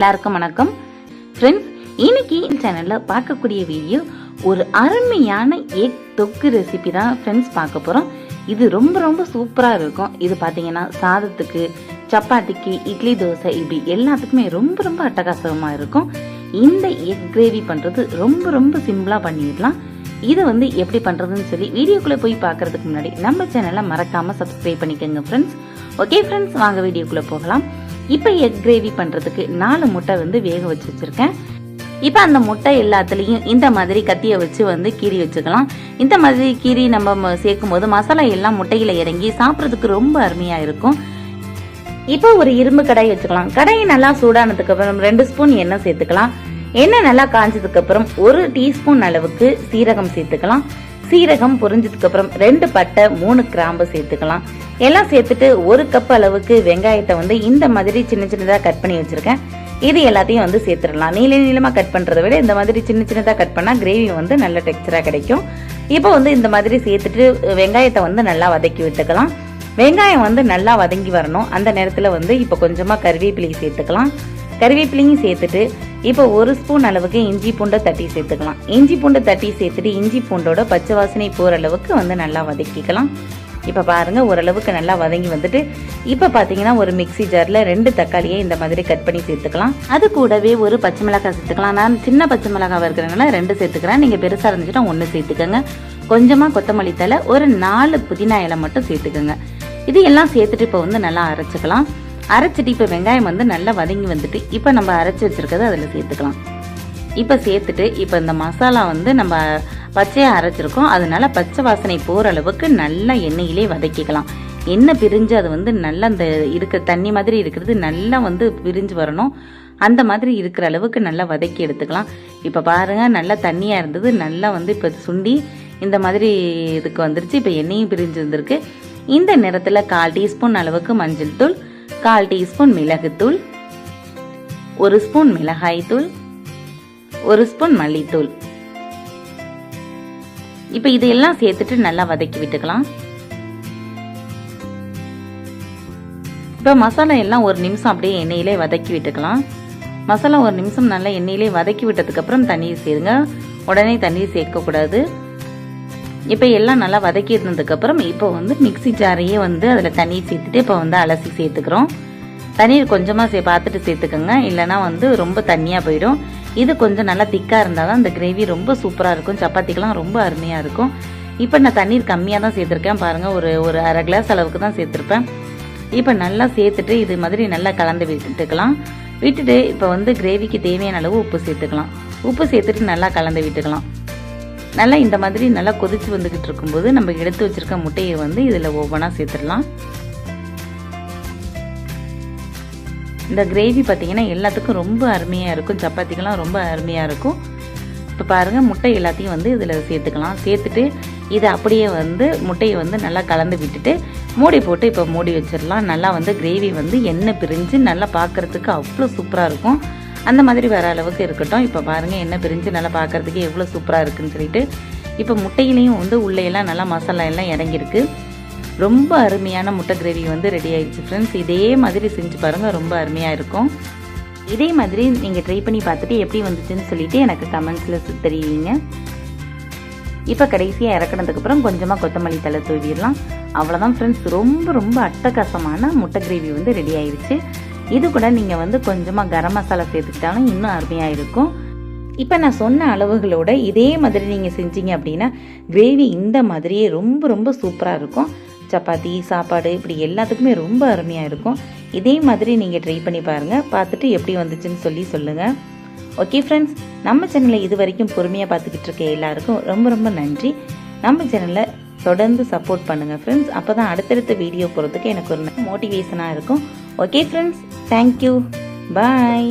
எல்லாருக்கும் வணக்கம் ஃப்ரெண்ட்ஸ். இன்னைக்கு சேனல்ல பார்க்கக்கூடிய வீடியோ ஒரு அருமையான எக் தொக்கு ரெசிபி தான் ஃப்ரெண்ட்ஸ் பார்க்க போறோம். இது ரொம்ப சூப்பரா இருக்கும். இது பாத்தீங்கன்னா சாதத்துக்கு, சப்பாத்திக்கு, இட்லி, தோசை இப்படி எல்லாத்துக்குமே ரொம்ப அட்டகாசமா இருக்கும். இந்த எக் கிரேவி பண்றது ரொம்ப சிம்பிளா பண்ணிடலாம். இதை எப்படி பண்றதுன்னு சொல்லி வீடியோக்குள்ள போய் பார்க்கறதுக்கு முன்னாடி நம்ம சேனலை மறக்காம சப்ஸ்கிரைப் பண்ணிக்கோங்க ஃப்ரெண்ட்ஸ். ஓகே ஃப்ரெண்ட்ஸ், வாங்க வீடியோக்குள்ள போகலாம். இப்போ எக் கிரேவி பண்றதுக்கு 4 முட்டை வேக வச்சிருக்கேன். இப்போ அந்த முட்டை எல்லாத்துலேயும் இந்த மாதிரி கத்தியை வச்சு கீறி வச்சுக்கலாம். இந்த மாதிரி கீறி நம்ம சேர்க்கும் போது மசாலா எல்லாம் முட்டையில இறங்கி சாப்பிட்றதுக்கு ரொம்ப அருமையா இருக்கும். இப்போ ஒரு இரும்பு கடாய் வச்சுக்கலாம். கடாயை நல்லா சூடானதுக்கு அப்புறம் 2 ஸ்பூன் எண்ணெய் சேர்த்துக்கலாம். எண்ணெய் நல்லா காஞ்சதுக்கு அப்புறம் 1 டீஸ்பூன் அளவுக்கு சீரகம் சேர்த்துக்கலாம். சீரகம் பொரிஞ்சதுக்கு அப்புறம் 2 பட்டை, 3 கிராம்பு சேர்த்துக்கலாம். எல்லாம் சேர்த்துட்டு 1 கப் அளவுக்கு வெங்காயத்தை இந்த மாதிரி சின்னதா கட் பண்ணி வச்சிருக்கேன். இது எல்லாத்தையும் சேர்த்துடலாம். நீளமா கட் பண்றதை விட இந்த மாதிரி சின்னதா கட் பண்ணா கிரேவி நல்ல டெக்ஸ்சரா கிடைக்கும். இப்போ இந்த மாதிரி சேர்த்துட்டு வெங்காயத்தை நல்லா வதக்கி விட்டுக்கலாம். வெங்காயம் நல்லா வதங்கி வரணும். அந்த நேரத்துல இப்போ கொஞ்சமா கறிவேப்பிலை சேர்த்துக்கலாம். கறிவேப்பிலையும் சேர்த்துட்டு இப்போ 1 ஸ்பூன் அளவுக்கு இஞ்சி பூண்டை தட்டி சேர்த்துக்கலாம். இஞ்சி பூண்டை தட்டி சேர்த்துட்டு இஞ்சி பூண்டோட பச்சை வாசனை போற அளவுக்கு நல்லா வதக்கிக்கலாம். இப்ப பாருங்க, ஓரளவுக்கு நல்லா வதங்கி வந்துட்டு இப்ப பாத்தீங்கன்னா ஒரு மிக்சி ஜார்ல 2 தக்காளியை இந்த மாதிரி கட் பண்ணி சேர்த்துக்கலாம். அது கூடவே ஒரு பச்சை மிளகாய் சேர்த்துக்கலாம். நான் சின்ன பச்சை மிளகாய் இருக்கிறதுனால 2 சேர்த்துக்கிறேன். நீங்க பெருசா இருந்துச்சுன்னா 1 சேர்த்துக்கோங்க. கொஞ்சமா கொத்தமல்லி தழை, ஒரு 4 புதினா இலை மட்டும் சேர்த்துக்கோங்க. இது எல்லாம் சேர்த்துட்டு இப்போ நல்லா அரைச்சிக்கலாம். அரைச்சிட்டு இப்போ வெங்காயம் நல்லா வதங்கி வந்துட்டு இப்போ நம்ம அரைச்சி வச்சிருக்கிறத அதில் சேர்த்துக்கலாம். இப்போ சேர்த்துட்டு இப்போ இந்த மசாலா நம்ம பச்சையாக அரைச்சிருக்கோம். அதனால பச்சை வாசனை போகிற அளவுக்கு நல்லா எண்ணெயிலே வதக்கிக்கலாம். எண்ணெய் பிரிஞ்சு அது நல்லா அந்த இருக்கிற தண்ணி மாதிரி இருக்கிறது நல்லா பிரிஞ்சு வரணும். அந்த மாதிரி இருக்கிற அளவுக்கு நல்லா வதக்கி எடுத்துக்கலாம். இப்போ பாருங்க, நல்லா தண்ணியாக இருந்தது, நல்லா இப்போ சுண்டி இந்த மாதிரி இதுக்கு வந்துருச்சு. இப்போ எண்ணெயும் பிரிஞ்சு வந்திருக்கு. இந்த நேரத்தில் 1/4 டீஸ்பூன் அளவுக்கு மஞ்சள் தூள், 1/4 டீஸ்பூன் மிளகுத்தூள், 1 ஸ்பூன் மிளகாய் தூள், 1 ஸ்பூன் மல்லித்தூள். இப்ப இதெல்லாம் சேர்த்துட்டு நல்லா வதக்கி விட்டுக்கலாம். இப்ப மசாலா எல்லாம் 1 நிமிஷம் அப்படியே எண்ணெயிலே வதக்கி விட்டுக்கலாம். மசாலா 1 நிமிஷம் நல்லா எண்ணெயிலே வதக்கி விட்டதுக்கு அப்புறம் தண்ணீர் சேருங்க. உடனே தண்ணீர் சேர்க்க கூடாது. இப்ப எல்லாம் நல்லா வதக்கி இருந்ததுக்கு அப்புறம் இப்போ மிக்சி ஜாரையே அதுல தண்ணீர் சேர்த்துட்டு இப்போ அலசி சேர்த்துக்கிறோம். தண்ணீர் கொஞ்சமா பார்த்துட்டு சேர்த்துக்கோங்க, இல்லைன்னா ரொம்ப தண்ணியா போயிடும். இது கொஞ்சம் நல்லா திக்கா இருந்தாதான் இந்த கிரேவி ரொம்ப சூப்பரா இருக்கும். சப்பாத்திக்கெல்லாம் ரொம்ப அருமையா இருக்கும். இப்போ நான் தண்ணீர் கம்மியா தான் சேர்த்திருக்கேன். பாருங்க, ஒரு 1/2 கிளாஸ் அளவுக்கு தான் சேர்த்திருப்பேன். இப்போ நல்லா சேர்த்துட்டு இது மாதிரி நல்லா கலந்து விட்டுக்கலாம். விட்டுட்டு இப்போ கிரேவிக்கு தேவையான அளவு உப்பு சேர்த்துக்கலாம். உப்பு சேர்த்துட்டு நல்லா கலந்து விட்டுக்கலாம். நல்லா இந்த மாதிரி நல்லா கொதிச்சு வந்துகிட்டு இருக்கும்போது நம்ம எடுத்து வச்சிருக்க முட்டையை இதுல ஒவ்வொன்றா சேர்த்துடலாம். இந்த கிரேவி பார்த்தீங்கன்னா எல்லாத்துக்கும் ரொம்ப அருமையா இருக்கும். சப்பாத்திக்கெல்லாம் ரொம்ப அருமையா இருக்கும். இப்போ பாருங்க, முட்டை எல்லாத்தையும் இதுல சேர்த்துக்கலாம். சேர்த்துட்டு இதை அப்படியே முட்டையை நல்லா கலந்து விட்டுட்டு மூடி போட்டு இப்போ மூடி வச்சிடலாம். நல்லா கிரேவி எண்ணெய் பிரிஞ்சு நல்லா பார்க்கறதுக்கு அவ்வளோ சூப்பரா இருக்கும். அந்த மாதிரி வர அளவுக்கு இருக்கட்டும். இப்போ பாருங்க, எண்ணெய் பிரிஞ்சு நல்லா பார்க்கறதுக்கு எவ்வளோ சூப்பராக இருக்குன்னு சொல்லிட்டு இப்போ முட்டையிலையும் உள்ளையெல்லாம் நல்லா மசாலா எல்லாம் இறங்கியிருக்கு. ரொம்ப அருமையான முட்டை கிரேவி ரெடி ஆயிடுச்சு ஃப்ரெண்ட்ஸ். இதே மாதிரி செஞ்சு பாருங்க, ரொம்ப அருமையாக இருக்கும். இதே மாதிரி நீங்கள் ட்ரை பண்ணி பார்த்துட்டு எப்படி வந்துச்சுன்னு சொல்லிட்டு எனக்கு கமெண்ட்ஸில் தெரிவிங்க. இப்போ கடைசியாக இறக்கினதுக்கப்புறம் கொஞ்சமாக கொத்தமல்லி தழை தூவிடலாம். அவ்வளோதான் ஃப்ரெண்ட்ஸ், ரொம்ப அட்டகாசமான முட்டை கிரேவி ரெடி ஆயிடுச்சு. இது கூட நீங்கள் கொஞ்சமாக கரம் மசாலா சேர்த்துக்கிட்டாலும் இன்னும் அருமையாக இருக்கும். இப்போ நான் சொன்ன அளவுகளோட இதே மாதிரி நீங்கள் செஞ்சீங்க அப்படின்னா கிரேவி இந்த மாதிரியே ரொம்ப சூப்பராக இருக்கும். சப்பாத்தி, சாப்பாடு இப்படி எல்லாத்துக்குமே ரொம்ப அருமையாக இருக்கும். இதே மாதிரி நீங்கள் ட்ரை பண்ணி பாருங்கள். பார்த்துட்டு எப்படி வந்துச்சுன்னு சொல்லுங்கள். ஓகே ஃப்ரெண்ட்ஸ், நம்ம சேனலை இது வரைக்கும் பொறுமையாக பார்த்துக்கிட்டு இருக்க எல்லாருக்கும் ரொம்ப நன்றி. நம்ம சேனலை தொடர்ந்து சப்போர்ட் பண்ணுங்கள் ஃப்ரெண்ட்ஸ். அப்போ தான் அடுத்தடுத்த வீடியோ போகிறதுக்கு எனக்கு ஒரு மோட்டிவேஷனாக இருக்கும். ஓகே ஃப்ரெண்ட்ஸ், தேங்க்யூ, பாய்.